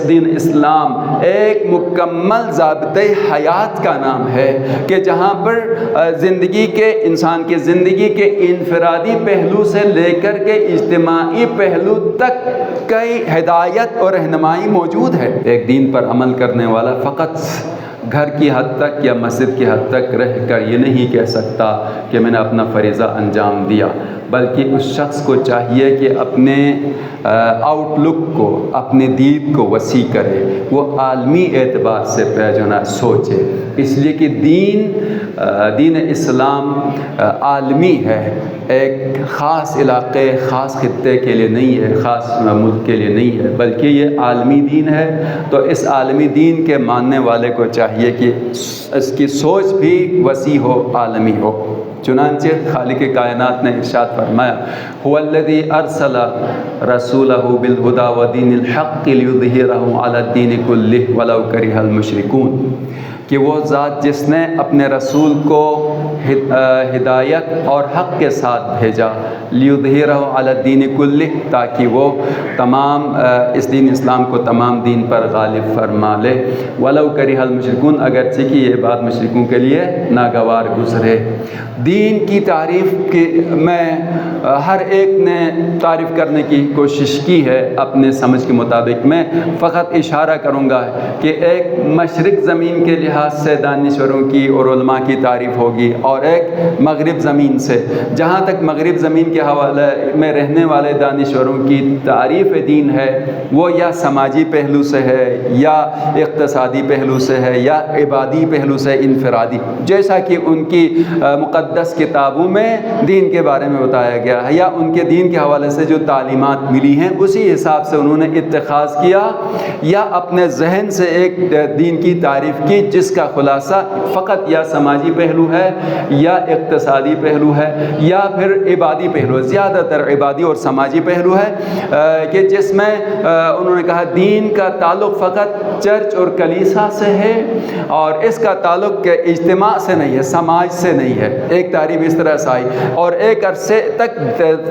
دین اسلام ایک مکمل ضابطۂ حیات کا نام ہے کہ جہاں پر زندگی کے انسان کی زندگی کے انفرادی پہلو سے لے کر کے اجتماعی پہلو تک کئی ہدایت اور رہنمائی موجود ہے۔ ایک دین پر عمل کرنے والا فقط گھر کی حد تک یا مسجد کی حد تک رہ کر یہ نہیں کہہ سکتا کہ میں نے اپنا فریضہ انجام دیا، بلکہ اس شخص کو چاہیے کہ اپنے آؤٹ لک کو، اپنے دید کو وسیع کرے، وہ عالمی اعتبار سے جو نا سوچے، اس لیے کہ دین اسلام عالمی ہے، ایک خاص علاقے، خاص خطے کے لیے نہیں ہے، خاص ملک کے لیے نہیں ہے، بلکہ یہ عالمی دین ہے۔ تو اس عالمی دین کے ماننے والے کو چاہیے کہ اس کی سوچ بھی وسیع ہو، عالمی ہو۔ چنانچہ خالق کائنات نے ارشاد فرمایا، هو الذی ارسل رسولہ بالہدی ودین الحق لیظہرہ علی الدین کلہ ولو کرہ المشرکون، کہ وہ ذات جس نے اپنے رسول کو ہدایت اور حق کے ساتھ بھیجا، لیظہرہ علی الدین کلہ، تاکہ وہ تمام اس دین اسلام کو تمام دین پر غالب فرما لے، ولو کرہ المشرکون، اگرچہ کہ یہ بات مشرکوں کے لیے ناگوار گزرے۔ دین کی تعریف میں ہر ایک نے تعریف کرنے کی کوشش کی ہے اپنے سمجھ کے مطابق۔ میں فقط اشارہ کروں گا کہ ایک مشرق زمین کے لحاظ سے دانشوروں کی اور علماء کی تعریف ہوگی، اور ایک مغرب زمین سے۔ جہاں تک مغرب زمین کے حوالے میں رہنے والے دانشوروں کی تعریف دین ہے، وہ یا سماجی پہلو سے ہے، یا اقتصادی پہلو سے ہے، یا عبادی پہلو سے، انفرادی، جیسا کہ ان کی مقدس کتابوں میں دین کے بارے میں بتایا گیا ہے، یا ان کے دین کے حوالے سے جو تعلیمات ملی ہیں اسی حساب سے انہوں نے اتخاذ کیا، یا اپنے ذہن سے ایک دین کی تعریف کی جس کا خلاصہ فقط یا سماجی پہلو ہے، یا اقتصادی پہلو ہے، یا پھر عبادی پہلو ہے، زیادہ تر عبادی اور سماجی پہلو ہے، کہ جس میں انہوں نے کہا دین کا تعلق فقط چرچ اور کلیسا سے ہے، اور اس کا تعلق اجتماع سے نہیں ہے، سماج سے نہیں ہے۔ ایک تعریف اس طرح سے آئی، اور ایک عرصے تک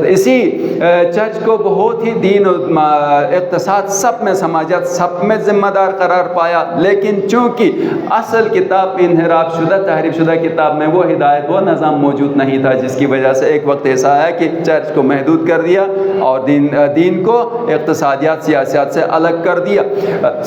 اسی چرچ کو بہت ہی دین اور اقتصاد سب میں، سماجات سب میں ذمہ دار قرار پایا، لیکن چونکہ اصل کتاب انحراف شدہ، تحریف شدہ کتاب میں وہ ہدایت، وہ نظام موجود نہیں تھا، جس کی وجہ سے ایک وقت ایسا آیا کہ چرچ کو محدود کر دیا اور دین کو اقتصادیات، سیاسیات سے الگ کر دیا۔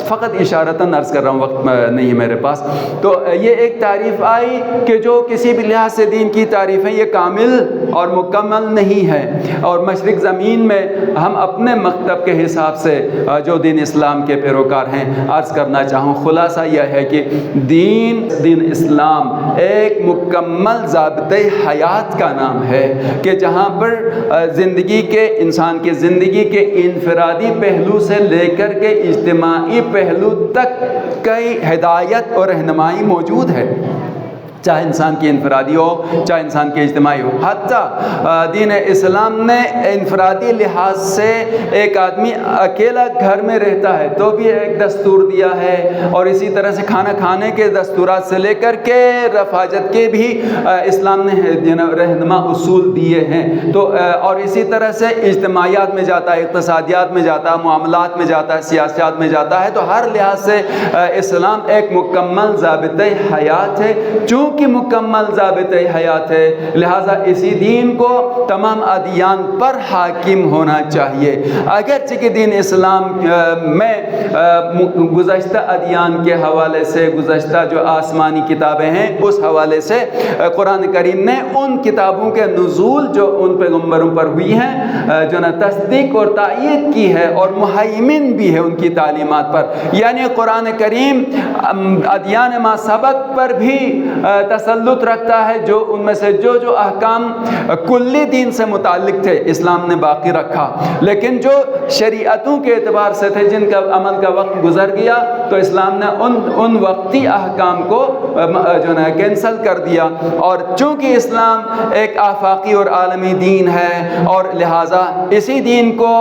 فقط اشارتاً عرض کر رہا ہوں، وقت نہیں میرے پاس۔ تو یہ ایک تعریف آئی کہ جو کسی بھی لحاظ سے دین کی تعریف ہے، یہ کامل اور مکمل نہیں ہے، اور مشرق زمین میں ہم اپنے مکتب کے حساب سے جو دین اسلام کے پیروکار ہیں عرض کرنا چاہوں، خلاصہ یہ ہے کہ دین اسلام ایک مکمل ضابطۂ حیات کا نام ہے کہ جہاں پر زندگی کے انسان کی زندگی کے انفرادی پہلو سے لے کر کے اجتماعی پہلو تک کئی ہدایت اور رہنمائی موجود ہے، چاہے انسان کی انفرادی ہو، چاہے انسان کی اجتماعی ہو۔ حتیٰ دین اسلام نے انفرادی لحاظ سے ایک آدمی اکیلا گھر میں رہتا ہے تو بھی ایک دستور دیا ہے، اور اسی طرح سے کھانا کھانے کے دستورات سے لے کر کے رفاجت کے بھی اسلام نے رہنما اصول دیے ہیں۔ تو اور اسی طرح سے اجتماعیات میں جاتا ہے، اقتصادیات میں جاتا ہے، معاملات میں جاتا ہے، سیاسیات میں جاتا ہے، تو ہر لحاظ سے اسلام ایک مکمل ضابطۂ حیات ہے۔ چونکہ مکمل ضابطۂ حیات ہے، لہٰذا اسی دین کو تمام ادیان پر حاکم ہونا چاہیے۔ اگرچہ کہ دین اسلام میں گزشتہ ادیان کے حوالے سے، گزشتہ جو آسمانی کتابیں ہیں اس حوالے سے قرآن کریم نے ان کتابوں کے نزول جو ان پیغمبروں پر ہوئی ہیں جو نا تصدیق اور تائید کی ہے، اور مہیمن بھی ہے ان کی تعلیمات پر، یعنی قرآن کریم ادیان ما سبق پر بھی تسلط رکھتا ہے، جو ان میں سے جو احکام کلی دین سے متعلق تھے اسلام نے باقی رکھا، لیکن جو شریعتوں کے اعتبار سے تھے جن کا عمل کا وقت گزر گیا تو اسلام نے ان وقتی احکام کو جو ہے کینسل کر دیا۔ اور چونکہ اسلام ایک آفاقی اور عالمی دین ہے، اور لہٰذا اسی دین کو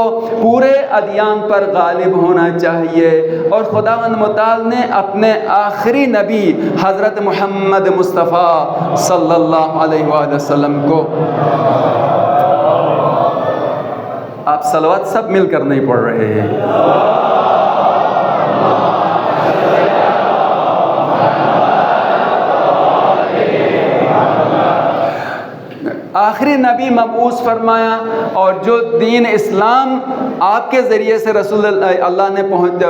پورے ادیان پر غالب ہونا چاہیے، اور خداوند متعال نے اپنے آخری نبی حضرت محمد مصطفیٰ صلی اللہ علیہ وآلہ وسلم کو، آپ صلوات سب مل کر نہیں پڑھ رہے ہیں، آخری نبی مبعوث فرمایا، اور جو دین اسلام آپ کے ذریعے سے رسول اللہ نے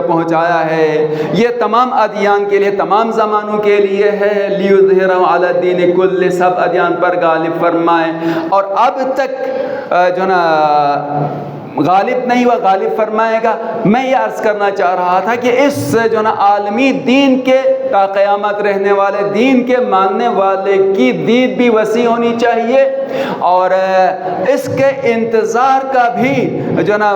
پہنچایا ہے، یہ تمام ادیان کے لیے، تمام زمانوں کے لیے ہے، لیظہرہ علی الدین کل، سب ادیان پر غالب فرمائے۔ اور اب تک جو نا غالب نہیں ہوا، غالب فرمائے گا۔ میں یہ عرض کرنا چاہ رہا تھا کہ اس جو نا عالمی دین کے تا قیامت رہنے والے دین کے ماننے والے کی دید بھی وسیع ہونی چاہیے، اور اس کے انتظار کا بھی جو نا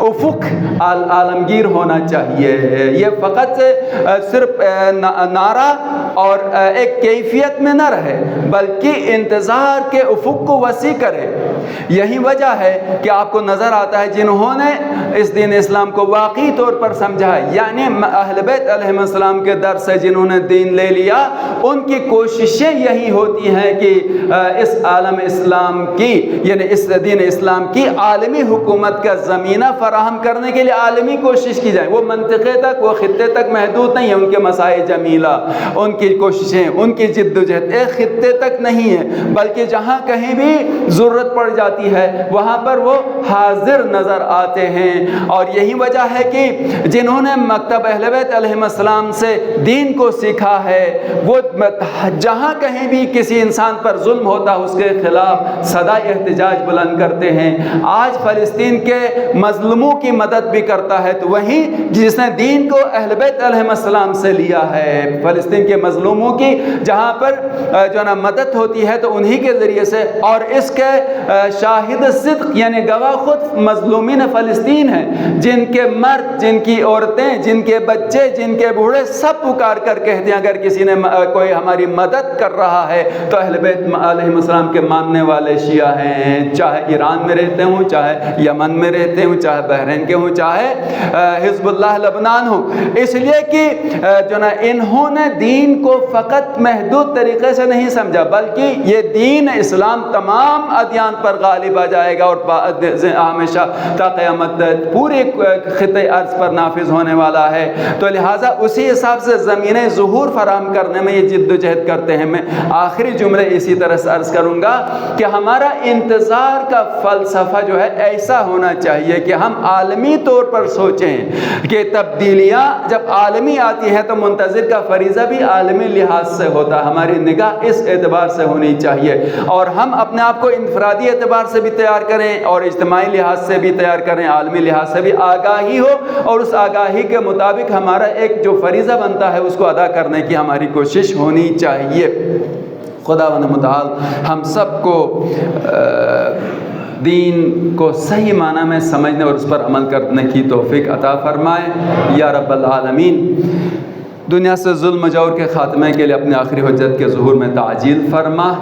افق عالمگیر ہونا چاہیے۔ یہ فقط صرف نعرہ اور ایک کیفیت میں نہ رہے، بلکہ انتظار کے افق کو وسیع کرے۔ یہی وجہ ہے کہ آپ کو نظر آتا ہے جنہوں نے اس دین اسلام کو واقعی طور پر سمجھا، یعنی اہل بیت علیہ السلام کے در سے جنہوں نے دین لے لیا، ان کی کوششیں یہی ہوتی ہیں کہ اس عالم اسلام کی، یعنی اس دین اسلام کی عالمی حکومت کا زمینہ فراہم کرنے کے لیے عالمی کوشش کی جائے۔ وہ منطقے تک، وہ خطے تک محدود نہیں ہے ان کے مسائل جمیلہ، ان کی کوششیں، ان کی جد و جہد ایک خطے تک نہیں ہے، بلکہ جہاں کہیں بھی ضرورت پڑ جاتی ہے وہاں پر وہ حاضر نظر آتے ہیں۔ اور یہی وجہ ہے کہ جنہوں نے مکتب اہل بیت علیہ السلام سے دین کو سیکھا ہے، وہ جہاں کہیں بھی کسی انسان پر ظلم ہوتا ہے اس کے خلاف صدا احتجاج بلند کرتے ہیں۔ آج فلسطین کے مظلوموں کی مدد بھی کرتا ہے، تو وہی جس نے دین کو اہل بیت علیہ السلام سے لیا ہے، فلسطین کے مظلوموں کی جہاں پر جو نا مدد ہوتی ہے تو انہی کے ذریعے سے، اور اس کے شاہد صدق یعنی گواہ خود مظلومین فلسطین ہیں، جن کے مرد، جن کی عورتیں، جن کے بچے، جن کے بوڑھے سب پکار کر کہتے ہیں اگر کسی نے کوئی ہماری مدد کر رہا ہے تو اہل بیت علیہ السلام کے ماننے والے شیعہ ہیں، چاہے ایران میں رہتے ہوں، چاہے یمن میں رہتے ہوں، چاہے بحرین کے ہوں، چاہے حزب اللہ لبنان ہوں۔ اس لیے کہ جو نا انہوں نے دین کو فقط محدود طریقے سے نہیں سمجھا، بلکہ یہ دین اسلام تمام ادیان پر غالب آ جائے گا اور ہمیشہ تا قیامت پورے خطے ارض پر نافذ ہونے والا ہے۔ تو لہٰذا اسی حساب سے زمین ظہور فراہم کرنے میں یہ جد و جہد کرتے ہیں۔ میں آخری جملے اسی طرح سے عرض کروں گا کہ ہمارا انتظار کا فلسفہ جو ہے ایسا ہونا چاہیے کہ ہم عالمی طور پر سوچیں کہ تبدیلیاں جب عالمی آتی ہیں تو منتظر کا فریضہ بھی عالمی لحاظ سے ہوتا ہے۔ ہماری نگاہ اس اعتبار سے ہونی چاہیے، اور ہم اپنے آپ کو انفرادی اعتبار سے بھی تیار کریں اور اجتماعی لحاظ سے بھی تیار کریں، عالمی لحاظ سے بھی آگاہی ہو، اور اس آگاہی کے مطابق ہمارا ایک جو فریضہ بنتا ہے اس کو ادا کرنے کی ہماری کوشش ہونی چاہیے۔ خداوند متعال ہم سب کو دین کو صحیح معنی میں سمجھنے اور اس پر عمل کرنے کی توفیق عطا فرمائے یا رب العالمین۔ دنیا سے ظلم و جور کے خاتمے کے لیے اپنے آخری حجت کے ظہور میں تعجیل فرما۔